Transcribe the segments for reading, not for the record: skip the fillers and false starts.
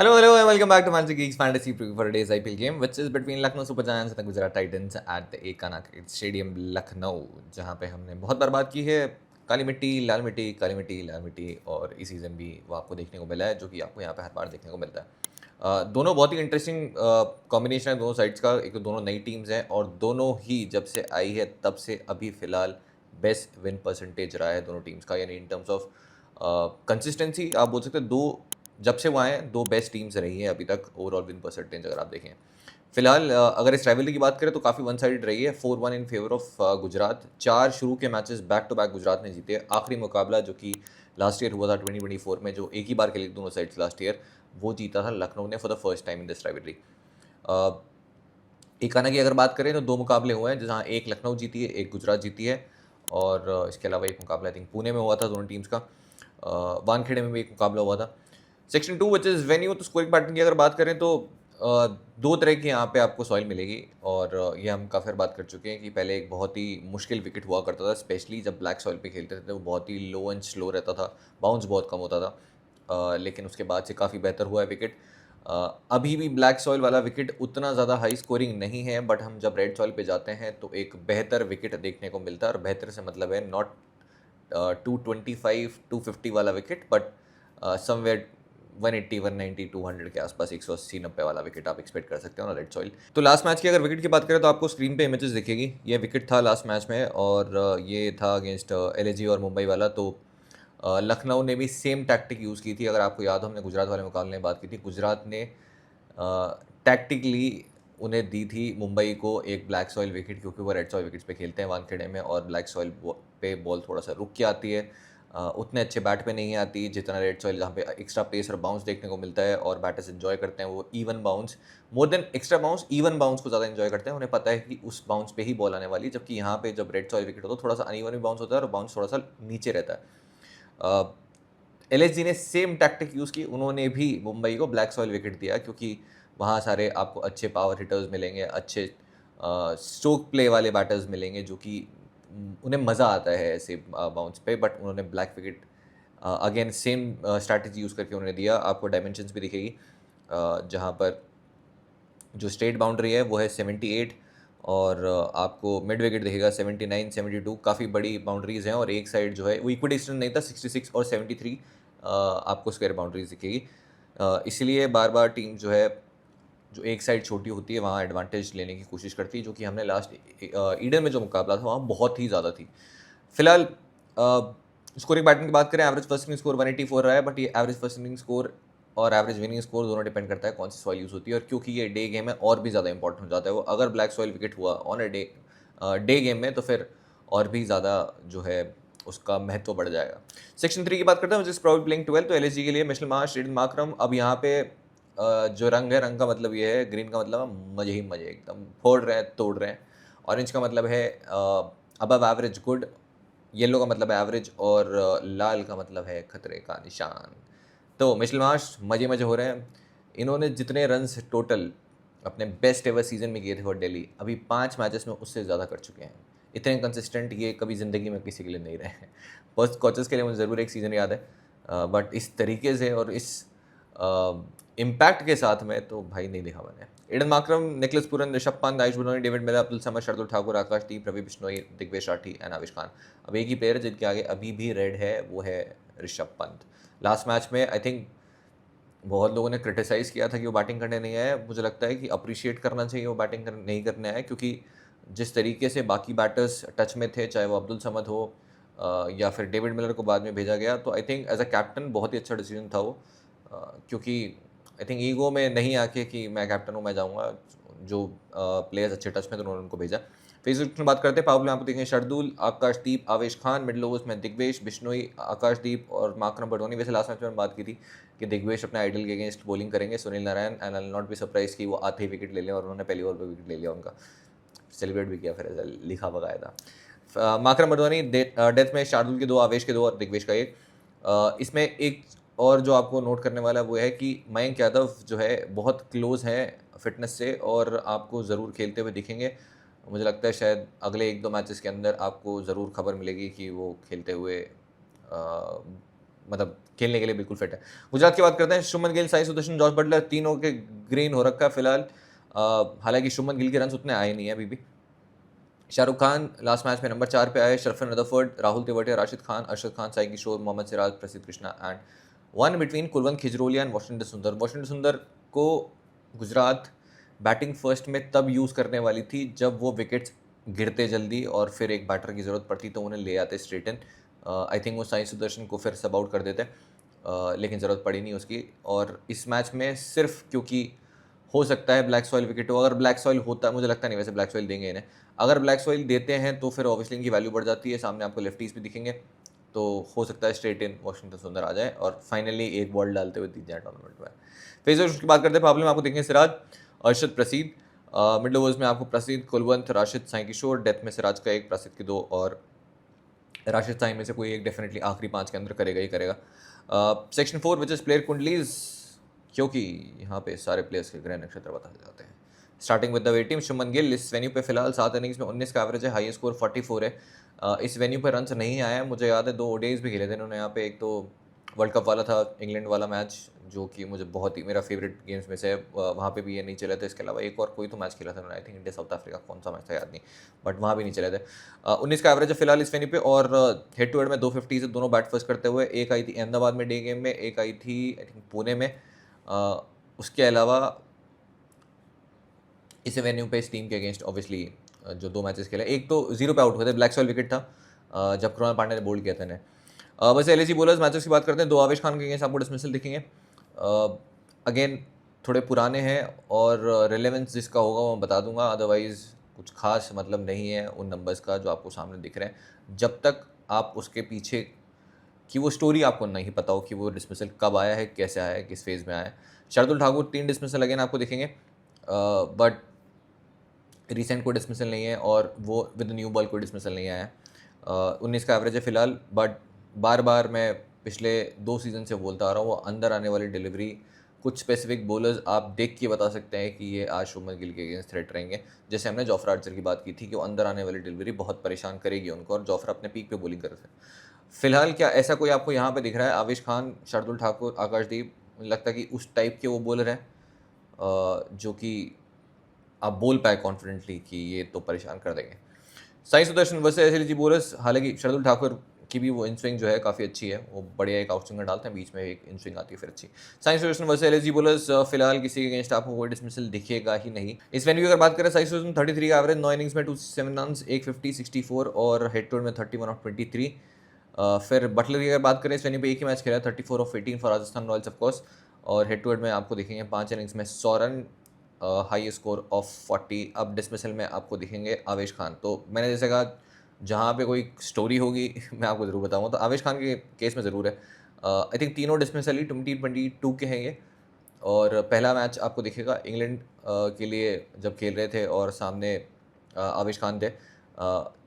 Hello, and welcome back to Magic Geeks Fantasy Preview for today's IPL game, which is between Lucknow Super Giants and the Gujarat Titans at the Ekana Cricket Stadium, Lucknow, जहाँ पे हमने बहुत बार बात की है काली मिट्टी, लाल मिट्टी, काली मिट्टी, लाल मिट्टी, और इस सीज़न भी वो आपको देखने को मिला है, जो कि आपको यहाँ पे हर बार देखने को मिलता है। दोनों बहुत ही इंटरेस्टिंग कॉम्बिनेशन है दोनों साइड्स का। एक तो दोनों नई टीम्स हैं और दोनों ही जब से आई है तब से अभी फ़िलहाल बेस्ट विन परसेंटेज रहा है दोनों टीम्स का, यानी इन टर्म्स ऑफ कंसिस्टेंसी आप बोल सकते हैं। दो जब से वो आए हैं, दो बेस्ट टीम्स रही हैं अभी तक ओवरऑल विन परसेंटेज अगर आप देखें। फिलहाल अगर इस राइवलरी की बात करें तो काफ़ी वन साइडेड रही है, 4-1 इन फेवर ऑफ गुजरात। 4 शुरू के matches back to back Gujarat ने जीते। आखिरी मुकाबला जो कि लास्ट ईयर हुआ था 2024 में, जो एक ही बार खेली दोनों साइड्स लास्ट ईयर, वो जीता था लखनऊ ने for the first time in this rivalry. Ekana की अगर बात करें तो 2 मुकाबले हुए हैं, जहाँ एक लखनऊ जीती है, एक गुजरात जीती है, और इसके अलावा एक मुकाबला आई थिंक पुणे में हुआ था दोनों टीम्स का। वानखेड़े में भी एक मुकाबला हुआ था। सेक्शन 2 विच इज़ वेन्यू, तो स्कोरिंग पैटर्न की अगर बात करें तो दो तरह की यहाँ पे आपको सॉइल मिलेगी, और ये हम काफ़ी बार बात कर चुके हैं कि पहले एक बहुत ही मुश्किल विकेट हुआ करता था, स्पेशली जब ब्लैक सॉइल पे खेलते थे तो वो बहुत ही लो एंड स्लो रहता था, बाउंस बहुत कम होता था। लेकिन उसके बाद से काफ़ी बेहतर हुआ है विकेट। अभी भी ब्लैक सॉइल वाला विकेट उतना ज़्यादा हाई स्कोरिंग नहीं है, बट हम जब रेड सॉइल पे जाते हैं तो एक बेहतर विकेट देखने को मिलता है, और बेहतर से मतलब है नॉट 225 250 वाला विकेट, बट समवेयर 180 190 200 के आसपास, 180 90 वाला विकेट आप एक्सपेक्ट कर सकते हो ना रेड सॉइल। तो लास्ट मैच की अगर विकेट की बात करें तो आपको स्क्रीन पे इमेजेस दिखेगी। ये विकेट था लास्ट मैच में, और ये था अगेंस्ट एलएजी और मुंबई वाला। तो लखनऊ ने भी सेम टैक्टिक यूज़ की थी। अगर आपको याद हो, हमने गुजरात वाले मुकाबले में बात की थी, गुजरात ने टैक्टिकली उन्हें दी थी मुंबई को एक ब्लैक सॉइल विकेट, क्योंकि वो रेड सॉइल विकेट्स पे खेलते हैं वानखेड़े में, और ब्लैक सॉइल पे बॉल थोड़ा सा रुक के आती है, उतने अच्छे बैट पे नहीं आती जितना रेड सॉइल, जहाँ पे एक्स्ट्रा पेस और बाउंस देखने को मिलता है, और बैटर्स एंजॉय करते हैं वो even bounce more than extra bounce, even bounce को ज़्यादा एंजॉय करते हैं। उन्हें पता है कि उस बाउंस पे ही बॉल आने वाली है, जबकि यहाँ पे जब रेड सॉइल विकेट होता है थोड़ा सा अनइवन भी बाउंस होता है और बाउंस थोड़ा सा नीचे रहता है। एलएसजी ने सेम टैक्टिक यूज़ की, उन्होंने भी मुंबई को ब्लैक सॉइल विकेट दिया, क्योंकि वहाँ सारे आपको अच्छे पावर हिटर्स मिलेंगे, अच्छे स्ट्रोक प्ले वाले बैटर्स मिलेंगे, जो कि उन्हें मज़ा आता है ऐसे बाउंस पे। बट उन्होंने black wicket again same strategy use करके उन्होंने दिया। आपको डायमेंशंस भी दिखेगी, जहाँ पर जो स्टेट बाउंड्री है वो है 78, और आपको मिड विकेट दिखेगा 79 72। काफ़ी बड़ी बाउंड्रीज हैं, और एक साइड जो है वो इक्वी डिस्टेंस नहीं था, 66 और 73 आपको स्क्वायर बाउंड्रीज दिखेगी। इसलिए बार बार टीम जो है, जो एक साइड छोटी होती है वहाँ एडवांटेज लेने की कोशिश करती है, जो कि हमने लास्ट ईडन में जो मुकाबला था वहाँ बहुत ही ज़्यादा थी। फिलहाल स्कोरिंग पैटर्न की बात करें, एवरेज फर्स्ट इनिंग स्कोर 184 रहा है, बट ये एवरेज फर्स्ट इनिंग स्कोर और एवरेज विनिंग स्कोर दोनों डिपेंड करता है कौन सी सॉइल यूज़ होती है, और क्योंकि ये डे गेम है और भी ज़्यादा इंपॉर्टेंट हो जाता है वो। अगर ब्लैक सॉइल विकेट हुआ ऑन अ डे गेम में, तो फिर और भी ज़्यादा जो है उसका महत्व बढ़ जाएगा। सेक्शन 3 की बात करते हैं, जिस प्रॉब्लम प्लेइंग 12, तो एलएसजी के लिए मिशेल मार्श, एडन मार्करम। अब यहाँ पे जो रंग है, रंग का मतलब ये है, ग्रीन का मतलब है मजे ही मजे, एकदम फोड़ रहे हैं, तोड़ रहे हैं। ऑरेंज का मतलब है अबव एवरेज गुड, येलो का मतलब है एवरेज, और लाल का मतलब है खतरे का निशान। तो मिशेल मार्श मजे मजे हो रहे हैं। इन्होंने जितने रन्स टोटल अपने बेस्ट एवर सीजन में किए थे फॉर दिल्ली, अभी 5 मैचेस में उससे ज़्यादा कर चुके हैं। इतने कंसिस्टेंट ये कभी ज़िंदगी में किसी के लिए नहीं रहे हैं। फर्स्ट कोचेस के लिए मुझे ज़रूर एक सीज़न याद है, बट इस तरीके से और इस इम्पैक्ट के साथ में तो भाई नहीं देखा मैंने। Aiden Markram, Nicholas Pooran, Rishabh Pant, Ayush Badoni, David Miller, Abdul Samad, Shardul Thakur, Akashdeep, Ravi Bishnoi, Digvesh Rathi and Avesh Khan. अब एक ही प्लेयर जिनके आगे अभी भी रेड है, वो है ऋषभ पंत। लास्ट मैच में आई थिंक बहुत लोगों ने क्रिटिसाइज़ किया था कि वो बैटिंग करने नहीं आया। मुझे लगता है कि अप्रिशिएट करना चाहिए वो बैटिंग नहीं करने आए, क्योंकि जिस तरीके से बाकी बैटर्स टच में थे, चाहे वो अब्दुल समद हो या फिर डेविड मिलर को बाद में भेजा गया, तो I think as a captain बहुत ही अच्छा डिसीजन था वो। क्योंकि आई थिंक ईगो में नहीं आके कि मैं कैप्टन हूँ, मैं जाऊँगा, जो प्लेयर्स अच्छे टच में तो उन्होंने उनको भेजा। फेसबुक में बात करते हैं, पावर प्ले में आप देखें शार्दुल, आकाशदीप, आवेश खान, मिडिल ओवर्स में दिग्वेश, बिश्नोई, आकाशदीप और मार्करम बर्नोली। वैसे लास्ट मैच में बात की थी कि दिग्वेश अपने आइडल के अगेंस्ट बॉलिंग करेंगे, Sunil Narayan, and I not be surprise कि वो आते ही विकेट ले लें, और उन्होंने पहली ओवर पर विकेट ले लिया उनका, सेलिब्रेट भी किया, फिर ऐसा लिखा बकाया था। माकरम बर्नोली डेथ में शार्दुल के 2, आवेश के 2 और दिग्वेश का 1। इसमें एक और जो आपको नोट करने वाला वो है कि मयंक यादव जो है बहुत क्लोज है फिटनेस से, और आपको ज़रूर खेलते हुए दिखेंगे। मुझे लगता है शायद अगले 1-2 मैचेस के अंदर आपको ज़रूर खबर मिलेगी कि वो खेलते हुए मतलब खेलने के लिए बिल्कुल फिट है। गुजरात की बात करते हैं, शुभमन गिल, साई सुदर्शन, जॉस बटलर, तीनों के ग्रीन हो रखा है फिलहाल। हालांकि शुभमन गिल के रन उतने आए नहीं है अभी भी। शाहरुख खान लास्ट मैच में नंबर 4 पे आए, Sherfane Rutherford, Rahul Tewatia, Rashid Khan, Arshad Khan, Sai Kishore, Mohammed Siraj, Prasidh Krishna and one between Kulwant Khejroliya and Washington Sundar. Washington Sundar को गुजरात बैटिंग फर्स्ट में तब यूज़ करने वाली थी जब वो विकेट्स गिरते जल्दी और फिर एक बैटर की ज़रूरत पड़ती तो उन्हें ले आते स्ट्रेट इन। आई थिंक वो साई सुदर्शन को फिर सब आउट कर देते, लेकिन ज़रूरत पड़ी नहीं उसकी। और इस मैच में सिर्फ क्योंकि हो सकता है ब्लैक सॉइल विकेट हो, अगर ब्लैक सॉइल होता, मुझे लगता नहीं वैसे ब्लैक सॉइल देंगे इन्हें, अगर ब्लैक सॉइल देते हैं तो फिर ऑब्वियसली इनकी वैल्यू बढ़ जाती है, सामने आपको लेफ्टीज भी दिखेंगे, तो हो सकता है स्ट्रेट इन वॉशिंगटन सुंदर आ जाए और फाइनली एक बॉल डालते हुए जीत जाए टूर्नामेंट में। फेसर की बात करते हैं, प्रॉब्लम आपको देखेंगे सिराज, अर्शद, प्रसिद्ध, मिड ओवर्स में आपको प्रसिद्ध, कुलवंत, राशिद, साई किशोर, डेथ में सिराज का एक, प्रसिद्ध के 2 और राशिद साई में से कोई एक डेफिनेटली आखिरी 5 के अंदर करेगा ही करेगा। सेक्शन 4 विच इज़ प्लेयर कुंडलीज, क्योंकि यहाँ पे सारे प्लेयर्स के ग्रह नक्षत्र बताए जाते हैं। Starting with the way team, Shubman Gill इस वेन्यू पे फिलहाल 7 इनिंग्स में 19 का एवरेज है, हाईएस्ट स्कोर 44 है। इस वेन्यू पे रन्स नहीं आया, मुझे याद है 2 ओडीआईज भी खेले थे इन्होंने यहाँ पे। एक तो वर्ल्ड कप वाला था इंग्लैंड वाला मैच जो कि मुझे बहुत ही मेरा फेवरेट गेम्स में से है, वहाँ पे भी ये नहीं चले थे। इसके अलावा एक और कोई तो मैच खेला था उन्होंने, I think India south Africa, कौन सा मैच था याद नहीं, बट वहाँ भी नहीं चले थे। 19 का एवरेज है फिलहाल इस वेन्यू पे और हेड टू हेड में 250 से दोनों बैट फर्स्ट करते हुए। एक आई थी अहमदाबाद में डे गेम में, एक आई थी आई थिंक पुणे में। उसके अलावा इस वेन्यू पे इस टीम के अगेंस्ट ऑब्वियसली जो 2 मैचेस खेले, एक तो 0 पे आउट हुए थे, ब्लैक सॉइल विकेट था जब कृणाल पांड्या ने बोल्ड किया था इन्हें। वैसे एलएसी बॉलर्स मैचेस की बात करते हैं, 2 आवेश खान के अगेंस्ट आपको डिसमिसल दिखेंगे, अगेन थोड़े पुराने हैं और रिलेवेंस जिसका होगा वो मैं बता दूंगा, अदरवाइज़ कुछ खास मतलब नहीं है उन नंबर्स का जो आपको सामने दिख रहे हैं, जब तक आप उसके पीछे कि वो स्टोरी आपको नहीं पता हो कि वो डिसमिसल कब आया है, कैसे आया है, किस फेज़ में आया है। शार्दुल ठाकुर 3 डिसमिसल अगेन आपको दिखेंगे, बट रिसेंट कोई डिसमिसल नहीं है और वो विद न्यू बॉल कोई डिसमिसल नहीं आया है। 19 का एवरेज है फिलहाल, बट बार बार मैं पिछले 2 सीज़न से बोलता आ रहा हूँ, वो अंदर आने वाली डिलीवरी कुछ स्पेसिफिक बॉलर्स आप देख के बता सकते हैं कि ये आज शुभमन गिल के अगेंस्ट थ्रेट रहेंगे। जैसे हमने जोफ्रा आर्चर की बात की थी कि वो अंदर आने वाली डिलीवरी बहुत परेशान करेगी उनको, और जोफ्रा अपने पीक पे बॉलिंग कर रहे थे। फिलहाल क्या ऐसा कोई आपको यहाँ पे दिख रहा है? आवेश खान, शार्दुल ठाकुर, आकाशदीप, मुझे लगता है कि उस टाइप के वो बॉलर हैं जो कि आप बोल पाए कॉन्फिडेंटली कि ये तो परेशान कर देंगे। Sai Sudarshan versus SLG bowlers, हालांकि शार्दुल ठाकुर की भी वो इन स्विंग जो है काफ़ी अच्छी है, वो बढ़िया एक आउट स्विंगर डालते हैं, बीच में एक इन स्विंग आती है फिर अच्छी। Sai Sudarshan versus LSG bowlers, फिलहाल किसी के अगेंस्ट आपको कोई डिसमिसल दिखेगा ही नहीं। इस वेन्यू की अगर बात करें, साई सुदर्शन 33 का एवरेज, 9 इनिंग्स में 267 रन, 150, 64 और हेड टू हेड में 31 ऑफ 23। फिर बटलर की अगर बात करें, इस वेन्यू पे एक ही मैच खेला, 34 of 18 for Rajasthan Royals of course, और हेड टू हेड में आपको दिखेंगे 5 इनिंग्स में 100 रन, हाई स्कोर ऑफ 40। अब डिसमिसल में आपको दिखेंगे आवेश खान। तो मैंने जैसे कहा, जहाँ पे कोई स्टोरी होगी मैं आपको ज़रूर बताऊंगा, तो आवेश खान के केस में ज़रूर है। आई थिंक तीनों डिसमिसल ही 2022 के हैं ये, और पहला मैच आपको दिखेगा इंग्लैंड के लिए जब खेल रहे थे और सामने आवेश खान थे।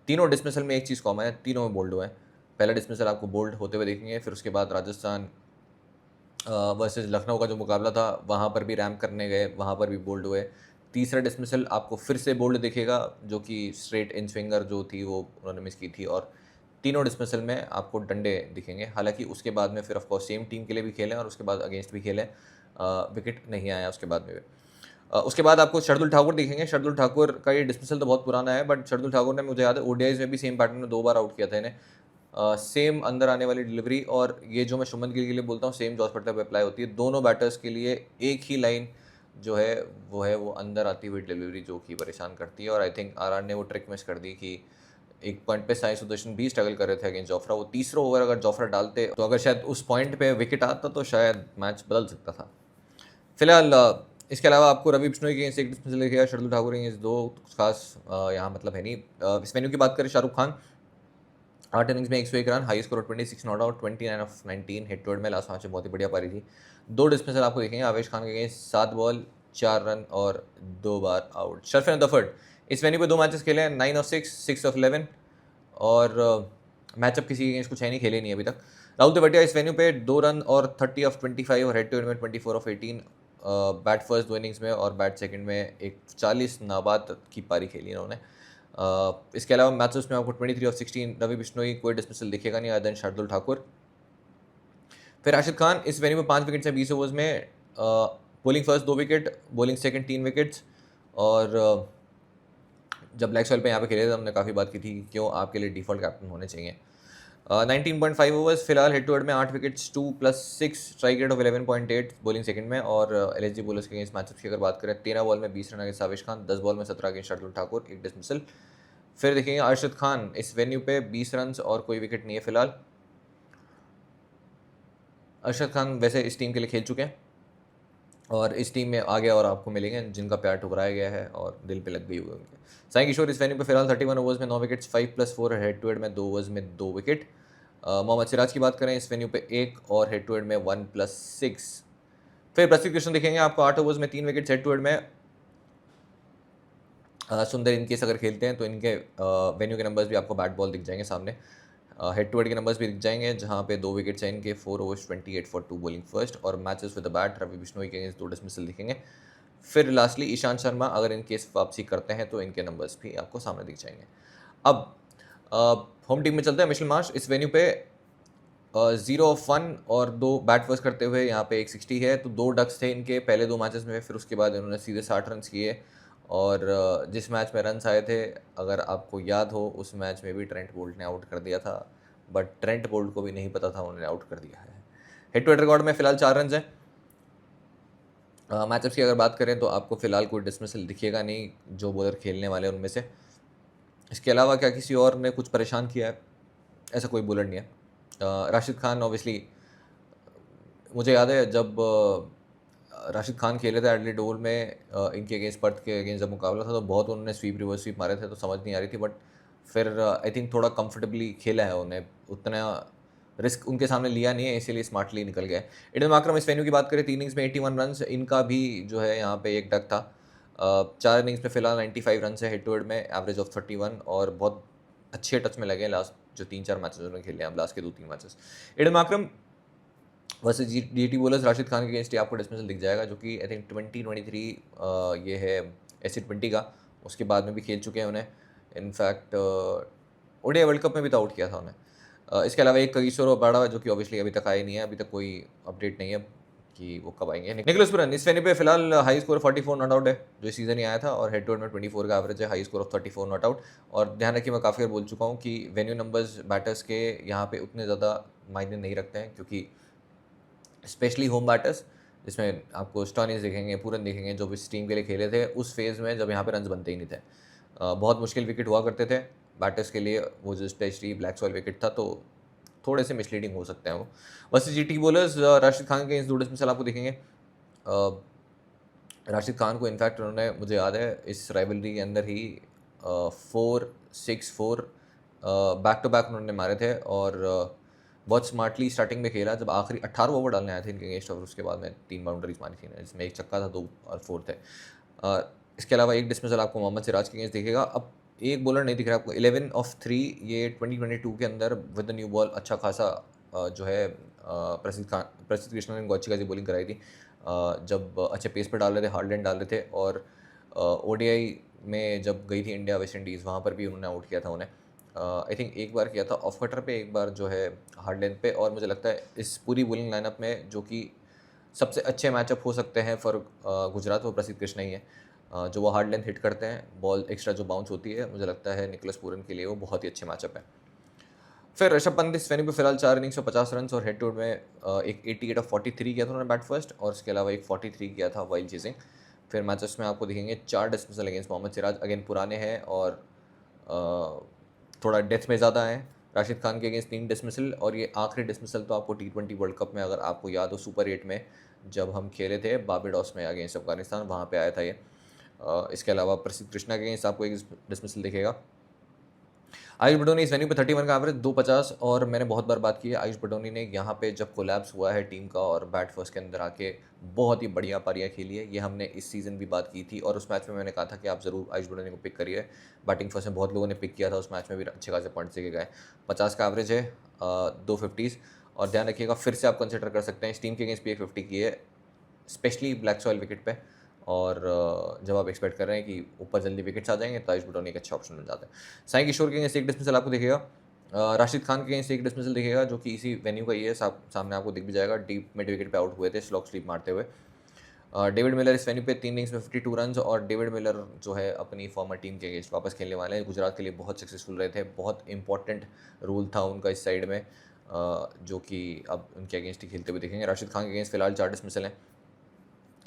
तीनों डिसमिसल में एक चीज़ कॉमन है, तीनों में बोल्ड हुए हैं। पहला डिसमिसल आपको बोल्ड होते हुए देखेंगे, फिर उसके बाद राजस्थान वर्सेस लखनऊ का जो मुकाबला था वहाँ पर भी रैम्प करने गए, वहाँ पर भी बोल्ड हुए। तीसरा डिसमिसल आपको फिर से बोल्ड दिखेगा, जो कि स्ट्रेट इन स्विंगर जो थी वो उन्होंने मिस की थी, और तीनों डिसमिसल में आपको डंडे दिखेंगे। हालांकि उसके बाद में फिर ऑफकोर्स सेम टीम के लिए भी खेले और उसके बाद अगेंस्ट भी खेले, विकेट नहीं आया उसके बाद में भी। उसके बाद आपको शार्दुल ठाकुर दिखेंगे। शार्दुल ठाकुर का ये डिसमिसल तो बहुत पुराना है, बट शार्दुल ठाकुर ने, मुझे याद है, ओडीआईज में भी सेम पैटर्न में 2 बार आउट किया था इन्हें, सेम अंदर आने वाली डिलीवरी। और ये जो मैं शुभमन गिल के लिए बोलता हूँ, सेम जॉस बटलर पे अप्लाई होती है। दोनों बैटर्स के लिए एक ही लाइन जो है वो अंदर आती हुई डिलीवरी जो कि परेशान करती है। और आई थिंक आर ने वो ट्रिक मिस कर दी कि एक पॉइंट पे साई सुदर्शन भी स्ट्रगल कर रहे थे अगेंस्ट जोफ्रा, वो तीसरा ओवर अगर जोफ्रा डालते तो अगर शायद उस पॉइंट पे विकेट आता तो शायद मैच बदल सकता था। फिलहाल इसके अलावा आपको रवि बिश्नोई के अगेंस्ट एक डिसमिसल दिखेगा, शार्दुल ठाकुर के अगेंस्ट 2, कुछ खास यहाँ मतलब है नहीं। इस मेन्यू की बात करें, शाहरुख खान 8 इनिंग्स में 101 run, high score 26 not out, 29 of 19, head to head में लास्ट मैच में बहुत ही बढ़िया पारी थी। 2 डिसमिसल आपको देखेंगे आवेश खान के अगेंस्ट, 7 बॉल 4 रन और 2 बार आउट। शरफन रदरफोर्ड इस वेन्यू पे 2 मैचेस खेले हैं, 9 ऑफ 6, 6 ऑफ 11, और मैचअप किसी के अगेंस्ट कुछ है नहीं, खेले नहीं अभी तक। राहुल तेवटिया इस वेन्यू पे 2 रन और 30 ऑफ 25, और हेड टू हेड में 24 ऑफ 18। बैट फर्स्ट 2 इनिंग्स में और बैट सेकंड में एक 40 नाबाद की पारी खेली इन्होंने। इसके अलावा मैचेस में आपको 23 ऑफ 16 रवि बिश्नोई, कोई डिसमिसल दिखेगा नहीं अदर देन शार्दुल ठाकुर। फिर राशिद खान इस वेन्यू में 5 विकेट्स हैं 20 ओवर्स में, bowling first 2 wicket, bowling second 3 wickets. और जब ब्लैक सॉइल पे यहाँ पे खेले थे हमने काफ़ी बात की थी कि क्यों आपके लिए डिफ़ॉल्ट कैप्टन होने चाहिए। 19.5 ओवर्स फिलहाल हेड टू हेड में 8 wickets 2 + 6, strike rate of 11.8 bowling second में। और एलएसजी बॉलर्स के अगेंस्ट मैचअप्स की अगर बात करें, 13 बॉल में 20 रन अगेंस्ट साविश खान, 10 बॉल में 17 अगेंस्ट शार्दुल ठाकुर, 1 डिसमिसल। फिर देखेंगे अरशद खान इस वेन्यू पे 20 रन और कोई विकेट नहीं है फिलहाल। अरशद खान वैसे इस टीम के लिए खेल चुके हैं और इस टीम में आगे और आपको मिलेंगे जिनका प्यार ठुकराया गया है और दिल पे लग गई हुई उनके। साई किशोर इस वेन्यू पे फिलहाल 31 ओवर्स में 9 विकेट्स, 5 + 4 हेड टू हेड में 2 ओवर्स में 2 विकेट। मोहम्मद सिराज की बात करें इस वेन्यू पे 1 और हेड टू हेड में 1 + 6। फिर प्रसिद्ध कृष्ण दिखेंगे आपको 8 ओवर्स में 3 विकेट्स हेड टू हेड में। सुंदर इनकेस अगर खेलते हैं तो इनके वेन्यू के नंबर्स भी आपको बैट बॉल दिख जाएंगे सामने। हेड टू हेड के नंबर्स भी दिख जाएंगे जहाँ पे 2 विकेट्स हैं इनके, 4 ओवर्स 28 फॉर 2 बॉलिंग फर्स्ट। और matches with the bat Ravi Bishnoi के अगेंस्ट 2 डिसमिसल दिखेंगे। फिर लास्टली ईशांत शर्मा अगर इन केस वापसी करते हैं तो इनके नंबर्स भी आपको सामने दिख जाएंगे। अब होम टीम में चलते हैं। मिशेल मार्श इस वेन्यू पे 0 ऑफ 1 और 2 बैट फर्स्ट करते हुए यहाँ पे 160 है। तो 2 डक्स थे इनके पहले 2 मैचेस में, फिर उसके बाद इन्होंने सीधे 60 रन किए। और जिस मैच में रन्स आए थे अगर आपको याद हो उस मैच में भी ट्रेंट बोल्ट ने आउट कर दिया था, बट ट्रेंट बोल्ट को भी नहीं पता था उन्होंने आउट कर दिया है। हेड टू हेड रिकॉर्ड में फिलहाल 4 रन हैं। मैचअप्स की अगर बात करें तो आपको फिलहाल कोई डिसमिसल दिखेगा नहीं जो बॉलर खेलने वाले हैं उनमें से। इसके अलावा क्या किसी और ने कुछ परेशान किया है, ऐसा कोई बॉलर नहीं है। राशिद खान ऑब्वियसली, मुझे याद है जब राशिद खान खेले थे एडलेड ओवल में इनके अगेंस्ट पर्थ के अगेंस्ट जब मुकाबला था तो बहुत उन्होंने स्वीप रिवर्स स्वीप मारे थे तो समझ नहीं आ रही थी, बट फिर आई थिंक थोड़ा कंफर्टेबली खेला है, उन्हें उतना रिस्क उनके सामने लिया नहीं है, इसीलिए स्मार्टली निकल गए। ईडन मार्करम इस वेन्यू की बात करें 3 इनिंग्स में 81 रन, इनका भी जो है यहाँ पे एक डक था। 4 इनिंग्स में फिलहाल 95 रन है हेड टू हेड में, एवरेज ऑफ 31 और बहुत अच्छे टच में लगे लास्ट जो 3-4 मैचेस उन्होंने खेले हैं, अब लास्ट के 2-3 matches. Eden Markram versus GT bowlers Rashid Khan के अगेंस्ट ही आपको डिसमिसल दिख जाएगा जो कि आई थिंक 2023 ये है SC20 का, उसके बाद में भी खेल चुके हैं उन्हें। इनफैक्ट ओडीआई वर्ल्ड कप में भी तो आउट किया था उन्हें। इसके अलावा एक कगिसोर बाड़ा जो कि ऑब्वियसली अभी तक आए नहीं है, अभी तक कोई अपडेट नहीं है कि वो कब आएंगे। निकोलस पुरन इस वेन्यू पे फिलहाल हाई स्कोर 44 नॉट आउट है जो इस सीजन ही आया था और हेड टू हेड में 24 का एवरेज है, high score of 34 not out. और ध्यान रखिए मैं काफ़ी बार बोल चुका हूँ कि वेन्यू नंबर्स बैटर्स के यहाँ पे उतने ज़्यादा मायने नहीं रखते हैं, क्योंकि स्पेशली होम बैटर्स जिसमें आपको स्टॉनिस दिखेंगे, पूरन दिखेंगे जो भी इस टीम के लिए खेले थे उस फेज़ में जब यहाँ पे रन्स बनते ही नहीं थे। बहुत मुश्किल विकेट हुआ करते थे बैटर्स के लिए, वो जो स्पेशली ब्लैक सॉइल विकेट था, तो थोड़े से मिसलीडिंग हो सकते हैं वो। वैसे जीटी बॉलर्स राशिद खान के इस 2 डिसमिसल आपको दिखेंगे। राशिद खान को इनफैक्ट उन्होंने, मुझे याद है इस राइवलरी के अंदर ही 4-6-4 बैक टू बैक उन्होंने मारे थे और बहुत स्मार्टली स्टार्टिंग में खेला जब आखिरी 18 ओवर डालने आए थे इनके अगेंस्ट, और उसके बाद में 3 बाउंड्रीज मारी थी जिसमें एक छक्का था, 2 और 4 थे। इसके अलावा एक डिसमिसल आपको मोहम्मद सिराज के अगेंस्ट दिखेगा। अब एक बॉलर नहीं दिख रहा आपको, 11 ऑफ 3 ये 2022 के अंदर विद द न्यू बॉल अच्छा खासा जो है प्रसिद्ध कृष्णा ने इनको अच्छी खासी बॉलिंग कराई थी जब अच्छे पेस पर डाल रहे थे, हार्डलैंड डाल रहे थे। और ODI में जब गई थी इंडिया वेस्ट इंडीज़ वहाँ पर भी उन्होंने आउट किया था उन्हें। आई थिंक एक बार किया था ऑफ कटर पे, एक बार जो है हार्ड लेंथ पे। और मुझे लगता है इस पूरी बॉलिंग लाइनअप में जो कि सबसे अच्छे मैचअप हो सकते हैं फॉर गुजरात वो प्रसिद्ध कृष्णा ही है। जो वो हार्ड लेंथ हिट करते हैं, बॉल एक्स्ट्रा जो बाउंस होती है, मुझे लगता है निकोलस पूरन के लिए वो बहुत ही अच्छे मैचअप है। फिर ऋषभ पंत इस वेन्यू पे फिलहाल 4 इनिंग्स में 50 रन और हेड टू हेड में एक 88 ऑफ 43 किया था उन्होंने बैट फर्स्ट, और इसके अलावा एक 43 किया था वाइल्ड चेजिंग। फिर मैचेस में आपको दिखेंगे 4 dismissal against Mohammed Siraj, again पुराने हैं और थोड़ा डेथ में ज़्यादा है। राशिद खान के अगेंस्ट 3 डिसमिसल, और ये आखिरी डिसमिसल तो आपको T20 वर्ल्ड कप में अगर आपको याद हो सुपर 8 में जब हम खेले थे बारबाडोस में अगेंस्ट अफगानिस्तान, वहाँ पे आया था ये। इसके अलावा प्रसिद्ध कृष्णा के अगेंस्ट आपको एक डिसमिसल दिखेगा। आयुष बडोनी इस वेन्यू पे 31 का एवरेज 250, और मैंने बहुत बार बात की है आयुष बडोनी ने यहाँ पे जब कोलैप्स हुआ है टीम का और बैट फर्स्ट के अंदर आके बहुत ही बढ़िया पारियाँ खेली है। ये हमने इस सीज़न भी बात की थी और उस मैच में मैंने कहा था कि आप ज़रूर आयुष बडोनी को पिक करिए। बैटिंग फर्स्ट में बहुत लोगों ने पिक किया था, उस मैच में भी अच्छे खासे पॉइंट्स देके गए। 50 का एवरेज है, 250। और ध्यान रखिएगा फिर से आप कंसिडर कर सकते हैं इस टीम के अगेंस्ट भी 50 की है, स्पेशली ब्लैक सॉइल विकेट पे। और जब आप एक्सपेक्ट कर रहे हैं कि ऊपर जल्दी विकेट्स आ जाएंगे तो आयुष बडोनी एक अच्छा ऑप्शन बन जाता है। साई किशोर के अगेंस्ट एक डिसमिसल आपको दिखेगा। राशिद खान के अगेंस्ट एक डिसमिसल दिखेगा जो कि इसी वेन्यू का ही है, सामने आपको दिख भी जाएगा, डीप मिड विकेट पे आउट हुए थे स्लॉक स्लीप मारते हुए। डेविड मिलर इस वेन्यू पे 3 इनिंग्स में 52 रन्स, और डेविड मिलर जो है अपनी फॉर्मर टीम के अगेंस्ट वापस खेलने वाले हैं। गुजरात के लिए बहुत सक्सेसफुल रहे थे, बहुत इंपॉर्टेंट रोल था उनका इस साइड में, जो कि अब उनके अगेंस्ट ही खेलते हुए दिखेंगे। राशिद खान के अगेंस्ट फिलहाल 4 डिसमिसल हैं,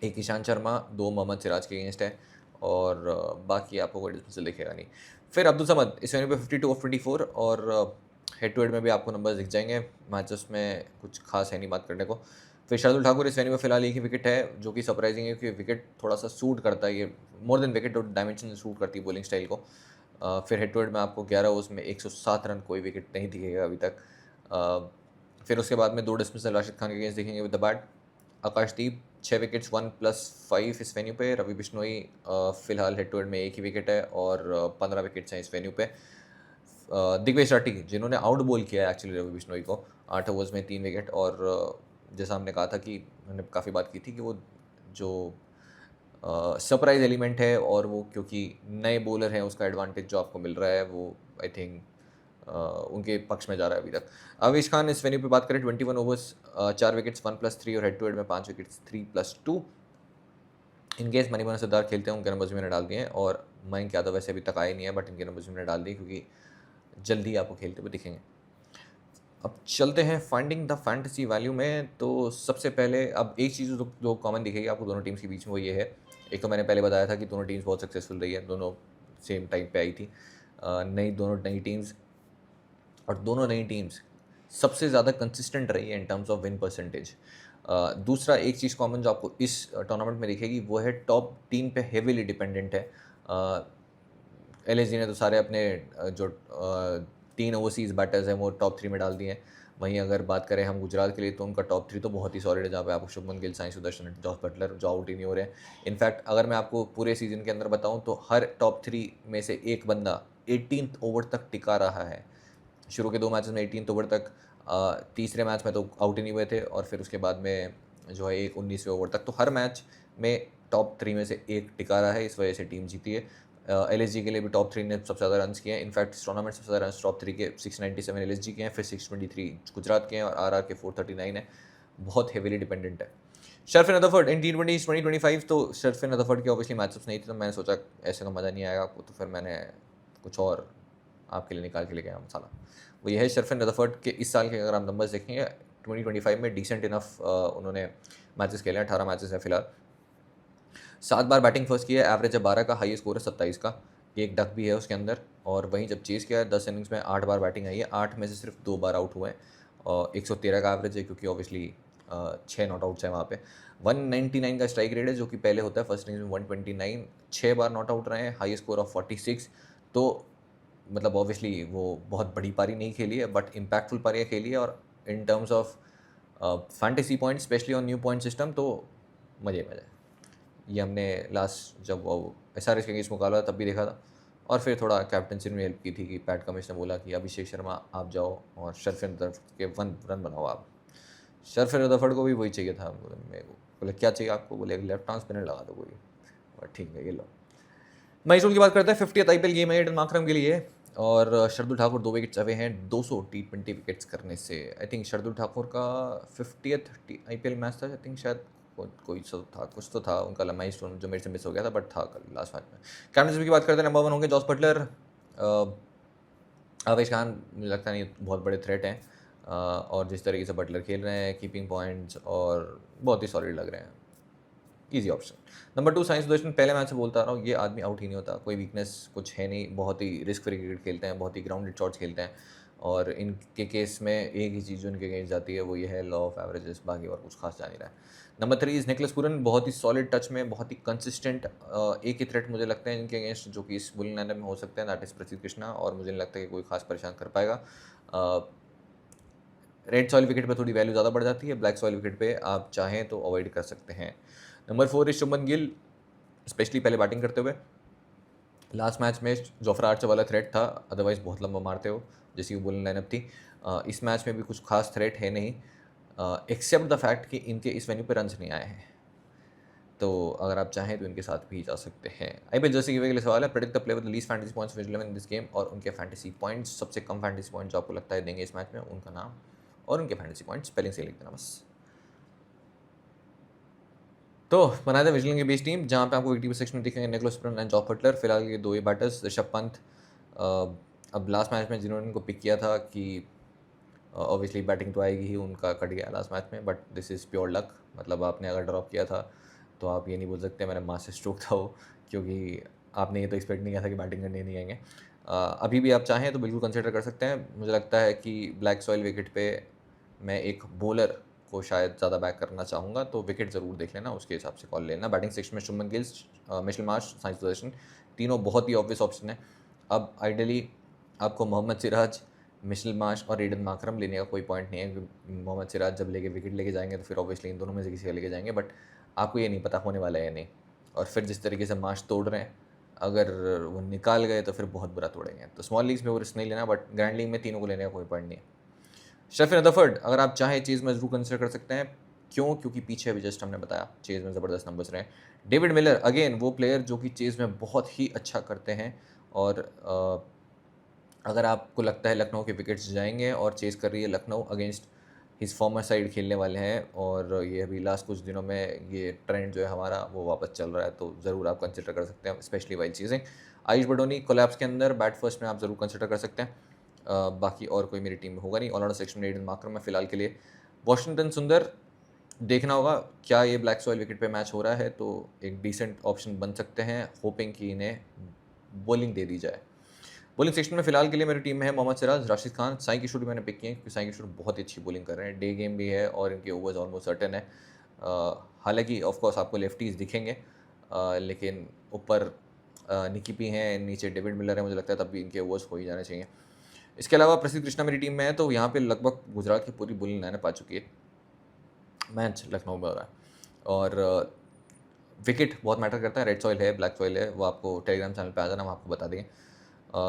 एक ईशांत शर्मा, 2 मोहम्मद सिराज के अगेंस्ट है, और बाकी आपको कोई डिसमिसल दिखेगा नहीं। फिर अब्दुल समद इस वेन्यू पे 52 ऑफ 24, और हेड टू हेड में भी आपको नंबर्स दिख जाएंगे, मैचेस में कुछ खास है नहीं बात करने को। फिर शार्दुल ठाकुर इस वेन्यू में फिलहाल एक ही विकेट है, जो कि सरप्राइजिंग है क्योंकि विकेट थोड़ा सा सूट करता है, ये मोर देन विकेट और डायमेंशन सूट करती है बॉलिंग स्टाइल को। फिर हेड टू हेड में आपको 11 ओवर्स में 107 रन, कोई विकेट नहीं दिखेगा अभी तक। फिर उसके बाद में 2 डिसमिसल राशिद खान के अगेंस्ट दिखेंगे with the bat. Akashdeep 6 wickets 1+5 इस वेन्यू पे। रवि बिश्नोई फिलहाल हेड टू हेड में एक ही विकेट है, और 15 विकेट्स हैं इस वेन्यू पे। दिग्वेश राठी जिन्होंने आउट बॉल किया है एक्चुअली रवि बिश्नोई को, 8 ओवर्स में 3 विकेट, और जैसा हमने कहा था कि हमने काफ़ी बात की थी कि वो जो सरप्राइज एलिमेंट है, और वो क्योंकि नए बॉलर हैं उसका एडवांटेज जो आपको मिल रहा है वो आई थिंक उनके पक्ष में जा रहा है अभी तक। आवेश खान इस वेन्यू पे बात करें 21 ओवर्स, 4 विकेट्स 1+3, और हेड टू हेड में 5 wickets 3+2। In case Manibhushan Siddharth खेलते हैं उनके नंबर्स भी मैंने डाल दिए हैं, और मयंक यादव वैसे अभी तक आए नहीं है, बट इनके नंबर्स भी मैंने डाल दिए क्योंकि जल्दी आपको खेलते हुए दिखेंगे। अब चलते हैं फाइंडिंग द फैंटेसी वैल्यू में। तो सबसे पहले अब एक चीज़ जो कॉमन दिखेगी आपको दोनों टीम्स के बीच में वो ये है, एक तो मैंने पहले बताया था कि दोनों टीम्स बहुत सक्सेसफुल रही है, दोनों सेम टाइम पे आई थी, दोनों नई टीम्स, और दोनों नई टीम्स सबसे ज़्यादा कंसिस्टेंट रही है in terms of win percentage. दूसरा एक चीज़ कॉमन जो आपको इस टूर्नामेंट में दिखेगी वो है टॉप 3 पे हेविली डिपेंडेंट है। LSG ने तो सारे अपने जो 3 ओवरसीज़ बैटर्स हैं वो टॉप 3 में डाल दिए हैं। वहीं अगर बात करें हम गुजरात के लिए तो उनका टॉप 3 तो बहुत ही सॉलिड है, जहाँ पे आपको शुभमन गिल, साई सुदर्शन, जॉस बटलर जो आउट ही नहीं हो रहे हैं। इनफैक्ट अगर मैं आपको पूरे सीजन के अंदर बताऊं तो हर टॉप 3 में से एक बंदा 18th ओवर तक टिका रहा है। शुरू के 2 मैचेस में 18th ओवर तक, तीसरे मैच में तो आउट ही नहीं हुए थे, और फिर उसके बाद में जो है एक 19वें ओवर तक, तो हर मैच में टॉप 3 में से एक टिका रहा है, इस वजह से टीम जीती है। LSG के लिए भी टॉप 3 ने सबसे ज़्यादा रन्स किए हैं। इनफैक्ट इस टूर्नामेंट सबसे ज़्यादा रन्स टॉप 3 के 697 LSG के हैं, फिर 623 गुजरात के हैं, और RR के 439 है। बहुत हेवीली डिपेंडेंट है। शरफिन रदरफोर्ड इन T20 2025, तो शरफिन रदरफोर्ड के ऑब्वियसली मैचअप्स नहीं थे, तो मैंने सोचा ऐसे तो मज़ा नहीं आएगा आपको, तो फिर मैंने कुछ और आपके लिए निकाल के लेके आया मसाला। वो ये है शरफिन रदरफोर्ड के इस साल के अगर आप नंबर्स देखेंगे 2025 में डिसेंट इनफ उन्होंने मैचेस खेले हैं, 18 मैचेस है फिलहाल। 7 बार बैटिंग फर्स्ट की है, एवरेज है 12 का, हाई स्कोर है 27 का, एक डक भी है उसके अंदर। और वहीं जब चेज़ किया है 10 इनिंग्स में 8 बार बैटिंग आई है, 8 में से सिर्फ 2 बार आउट हुए हैं, और 113 का एवरेज है क्योंकि ऑब्वियसली 6 नॉट आउट्स हैं वहाँ पे। 199 का स्ट्राइक रेट है जो कि पहले होता है फर्स्ट इनिंग्स में 129, 6 बार नॉट आउट रहे हैं, हाई स्कोर ऑफ 46। तो मतलब ऑब्वियसली वो बहुत बड़ी पारी नहीं खेली है, बट इम्पैक्टफुल पारियाँ खेली है, और in terms of fantasy point specially on new point system तो मज़े मज़े। ये हमने लास्ट जब वो SRH के अगेंस्ट मुकाबला तब भी देखा था, और फिर थोड़ा कैप्टनसी में हेल्प की थी कि पैट कमिंस ने बोला कि अभिषेक शर्मा आप जाओ और शरफिन रदरफोर्ड के 1 रन बनाओ आप। शरफिन रदरफोर्ड को भी वही चाहिए था, मेरे को बोले क्या चाहिए आपको, बोले एक लेफ्ट आर्म स्पिनर लगा दो कोई, और ठीक है ये लो। मैचरूल की बात करते हैं, 50th IPL गेम है ईडन मार्करम के लिए, और शार्दुल ठाकुर 2 विकेट्स अवे हैं 200 T20 विकेट्स करने से। आई थिंक शार्दुल ठाकुर का 50th IPL मैच था, आई थिंक शायद कोई सा था, कुछ तो था उनका लंबाई जो मेरे से मिस हो गया था, बट था कल लास्ट मैच में। कैप्टनशिप की बात करते हैं, नंबर 1 होंगे जॉस बटलर। आवेश खान मुझे लगता नहीं बहुत बड़े थ्रेट हैं, और जिस तरीके से बटलर खेल रहे हैं, कीपिंग पॉइंट्स और बहुत ही सॉलिड लग रहे हैं, easy option. Number 2 Sai Sudarshan, पहले मैच से बोलता रहा हूँ ये आदमी आउट ही नहीं होता, कोई वीकनेस कुछ है नहीं, बहुत ही रिस्क फ्री क्रिकेट खेलते हैं, बहुत ही ग्राउंडेड शॉट्स खेलते हैं, और इनके केस में एक ही चीज़ जो इनके अगेंस्ट जाती है वो ये है लॉ ऑफ एवरेजेस, बाकी और कुछ खास जा नहीं रहा है। नंबर 3 इज निकलस पूरन, बहुत ही सॉलिड टच में, बहुत ही कंसिस्टेंट। एक ही थ्रेट मुझे लगता है इनके अगेंस्ट जो कि इस बुलिंग लाइनअप में हो सकते हैं, दैट इज़ प्रसिद्ध कृष्णा, और मुझे नहीं लगता कि कोई खास परेशान कर पाएगा। रेड सॉइल विकेट पे थोड़ी वैल्यू ज़्यादा बढ़ जाती है, ब्लैक सॉइल विकेट पे आप चाहें तो अवॉइड कर सकते हैं। Number 4 is Shubman Gill, specially पहले बैटिंग करते हुए। लास्ट मैच में जोफ्रा आर्चर वाला थ्रेट था, अदरवाइज बहुत लंबा मारते हो जैसी वो बॉलिंग लाइनअप थी। इस मैच में भी कुछ खास थ्रेट है नहीं, एक्सेप्ट द फैक्ट कि इनके इस वेन्यू पे रन्स नहीं आए हैं। तो अगर आप चाहें तो इनके साथ भी जा सकते हैं। आईपीएल जर्सी के लिए सवाल है, predict the player with the least fantasy points in this game, और उनके फैंटेसी पॉइंट्स, सबसे कम फैंटेसी पॉइंट जो आपको लगता है देंगे इस मैच में, उनका नाम और उनके फैंटेसी पॉइंट्स स्पेलिंग से लिख देना बस। तो बनाया था विजिलिंग की बेस टीम, जहाँ पे आपको विकेट सेक्शन में दिखेंगे Nicholas Pooran and Jos Buttler. फिलहाल ये दो ही बैटर्स, ऋषभ पंत अब लास्ट मैच में जिन्होंने इनको पिक किया था कि ऑब्वियसली बैटिंग तो आएगी ही, उनका कट गया लास्ट मैच में, but this is pure luck. मतलब आपने अगर ड्रॉप किया था तो आप ये नहीं बोल सकते मैंने मास्टर स्ट्रोक था वो, क्योंकि आपने ये तो एक्सपेक्ट नहीं किया था कि बैटिंग करने नहीं आएंगे। अभी भी आप चाहें तो बिल्कुल कंसिडर कर सकते हैं। मुझे लगता है कि ब्लैक सॉइल विकेट पे मैं एक बॉलर को शायद ज़्यादा बैक करना चाहूँगा, तो विकेट ज़रूर देख लेना, उसके हिसाब से कॉल लेना। बैटिंग सेक्शन में शुभमन गिल, मिचेल मार्श, साई सुदर्शन, तीनों बहुत ही ऑब्वियस ऑप्शन है। अब आइडियली आपको मोहम्मद सिराज, मिचेल मार्श और एडन मार्करम लेने का कोई पॉइंट नहीं है, क्योंकि मोहम्मद सिराज जब लेके विकेट लेके जाएंगे तो फिर ऑब्वियसली इन दोनों में से किसी का लेके जाएंगे, बट आपको ये नहीं पता होने वाला है या नहीं। और फिर जिस तरीके से मार्श तोड़ रहे हैं, अगर वो निकाल गए तो फिर बहुत बुरा तोड़ेंगे। तो स्मॉल लीग्स में वो रिस्क नहीं लेना, बट ग्रैंड लीग में तीनों को लेने का कोई पॉइंट नहीं है। शेफिन रदरफोर्ड अगर आप चाहें चेज़ में ज़रूर कंसिडर कर सकते हैं। क्यों? क्योंकि पीछे अभी जस्ट हमने बताया चेज़ में ज़बरदस्त नंबर्स रहे हैं। डेविड मिलर अगेन वो प्लेयर जो कि चेज़ में बहुत ही अच्छा करते हैं, और अगर आपको लगता है लखनऊ के विकेट्स जाएंगे और चेज़ कर रही है Lucknow against his former side खेलने वाले हैं, और ये अभी लास्ट कुछ दिनों में ये ट्रेंड जो है हमारा वो वापस चल रहा है, तो ज़रूर आप कंसिडर कर सकते हैं, स्पेशली वाइल चीज़ें। आयुष बडोनी कोलैप्स के अंदर बैट फर्स्ट में आप ज़रूर कंसिडर कर सकते हैं। बाकी और कोई मेरी टीम में होगा नहीं। ऑलराउंडर सेक्शन में एडन मार्करम में फ़िलहाल के लिए। वॉशिंगटन सुंदर देखना होगा क्या ये ब्लैक सॉइल विकेट पे मैच हो रहा है, तो एक डिसेंट ऑप्शन बन सकते हैं, होपिंग कि इन्हें बॉलिंग दे दी जाए। बॉलिंग सेक्शन में फिलहाल के लिए मेरी टीम में है मोहम्मद सिराज, राशिद खान, साई किशोर भी मैंने पिक किए हैं, क्योंकि साई किशोर बहुत ही अच्छी बॉलिंग कर रहे हैं, डे गेम भी है और इनके ओवर्स ऑलमोस्ट सर्टेन है। हालांकि ऑफकोर्स आपको लेफ्टीज दिखेंगे, लेकिन ऊपर निकी पी हैं, नीचे डेविड मिलर है, मुझे लगता है तब भी इनके ओवर्स हो ही जाने चाहिए। इसके अलावा प्रसिद्ध कृष्णा मेरी टीम में है, तो यहाँ पे लगभग गुजरात की पूरी बॉलिंग लाइनअप आ चुकी है। मैच लखनऊ में हो रहा है, और विकेट बहुत मैटर करता है। रेड सॉइल है, ब्लैक सॉइल है, वो आपको टेलीग्राम चैनल पे आ जाना, हम आपको बता देंगे।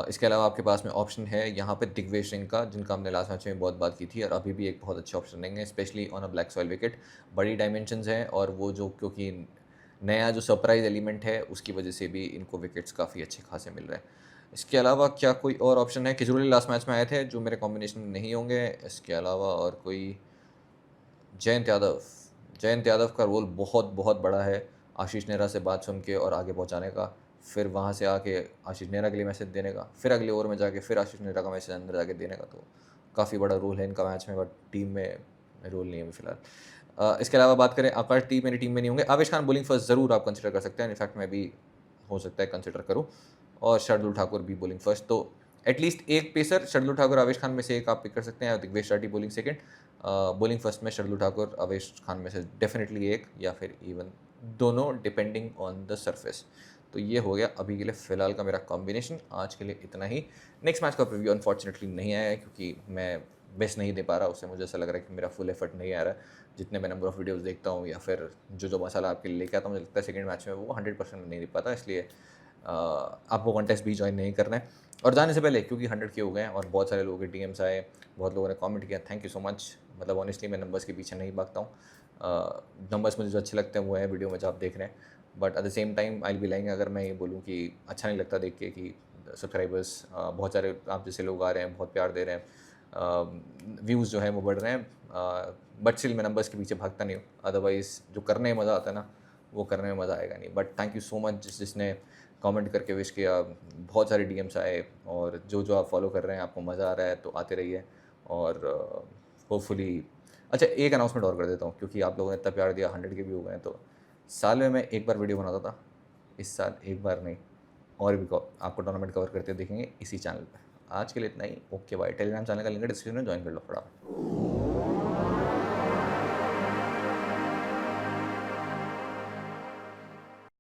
इसके अलावा आपके पास में ऑप्शन है यहाँ पे दिग्विजय सिंह का, जिनका हमने लास्ट मैच में बहुत बात की थी, और अभी भी एक बहुत अच्छे ऑप्शन देंगे, specially on a black soil wicket. बड़ी डायमेंशंस हैं, और वो जो क्योंकि नया जो सरप्राइज एलिमेंट है उसकी वजह से भी इनको विकेट्स काफ़ी अच्छे खासे मिल रहे हैं। इसके अलावा क्या कोई और ऑप्शन है? किजरूली लास्ट मैच में आए थे जो मेरे कॉम्बिनेशन में नहीं होंगे। इसके अलावा और कोई, जयंत यादव का रोल बहुत बहुत बड़ा है, आशीष नेहरा से बात सुन के और आगे पहुंचाने का, फिर वहाँ से आके आशीष नेहरा के लिए मैसेज देने का, फिर अगले ओवर में जाके फिर आशीष नेहरा का मैसेज अंदर जाके देने का। तो काफ़ी बड़ा रोल है इनका मैच में, बट टीम में रोल नहीं है अभी फिलहाल। इसके अलावा बात करें आपका टीम, मेरी टीम में नहीं होंगे। आवेश खान बॉलिंग फर्स्ट ज़रूर आप कंसिडर कर सकते हैं, इनफैक्ट मैं भी हो सकता है कंसिडर करूँ, और शार्दुल ठाकुर भी बॉलिंग फर्स्ट। तो एटलीस्ट एक पेसर शार्दुल ठाकुर आवेश खान में से एक आप पिक कर सकते हैं, Digvijay Rathi bowling second, bowling first में शार्दुल ठाकुर, आवेश खान में से डेफिनेटली एक, या फिर इवन दोनों, डिपेंडिंग ऑन द सरफेस। तो ये हो गया अभी के लिए फ़िलहाल का मेरा कॉम्बिनेशन। आज के लिए इतना ही। नेक्स्ट मैच का प्रीव्यू अनफॉर्चुनेटली नहीं आया है, क्योंकि मैं बेस्ट नहीं दे पा रहा, उससे मुझे ऐसा लग रहा है कि मेरा फुल एफर्ट नहीं आ रहा है। जितने मैं नंबर ऑफ वीडियोस देखता हूँ या फिर जो मसाला आपके लिए लेके आता हूँ, मुझे लगता है सेकंड मैच में वो 100% नहीं दे पाता, इसलिए आपको कॉन्टेस्ट भी ज्वाइन नहीं करना है। और जाने से पहले, क्योंकि 100 के हो गए हैं और बहुत सारे लोगों के डीएम्स आए, बहुत लोगों ने कमेंट किया, थैंक यू सो मच। मतलब ऑनेस्टली मैं नंबर्स के पीछे नहीं भागता हूँ। नंबर्स मुझे जो अच्छे लगते हैं वो है वीडियो में जो आप देख रहे हैं, but at the same time I will be lying अगर मैं ये बोलूँ कि अच्छा नहीं लगता देख के कि सब्सक्राइबर्स बहुत सारे आप जैसे लोग आ रहे हैं, बहुत प्यार दे रहे हैं, व्यूज़ जो है वो बढ़ रहे हैं, बट स्टिल मैं नंबर्स के पीछे भागता नहीं हूँ। अदरवाइज़ जो करने में मज़ा आता है ना, वो करने में मज़ा आएगा नहीं। But thank you so much जिसने कमेंट करके विश किया, बहुत सारे डीएम्स आए, और जो आप फॉलो कर रहे हैं, आपको मज़ा आ रहा है तो आते रहिए। और होपफुली अच्छा एक अनाउंसमेंट और कर देता हूँ, क्योंकि आप लोगों ने इतना प्यार दिया, 100 के भी हो गए हैं, तो साल में मैं एक बार वीडियो बनाता था, इस साल एक बार नहीं, और भी आपको टूर्नामेंट कवर करते देखेंगे इसी चैनल पे। आज के लिए इतना ही। Okay bye. टेलीग्राम चैनल का लिंक डिस्क्रिप्शन में ज्वाइन कर लो फटाफट।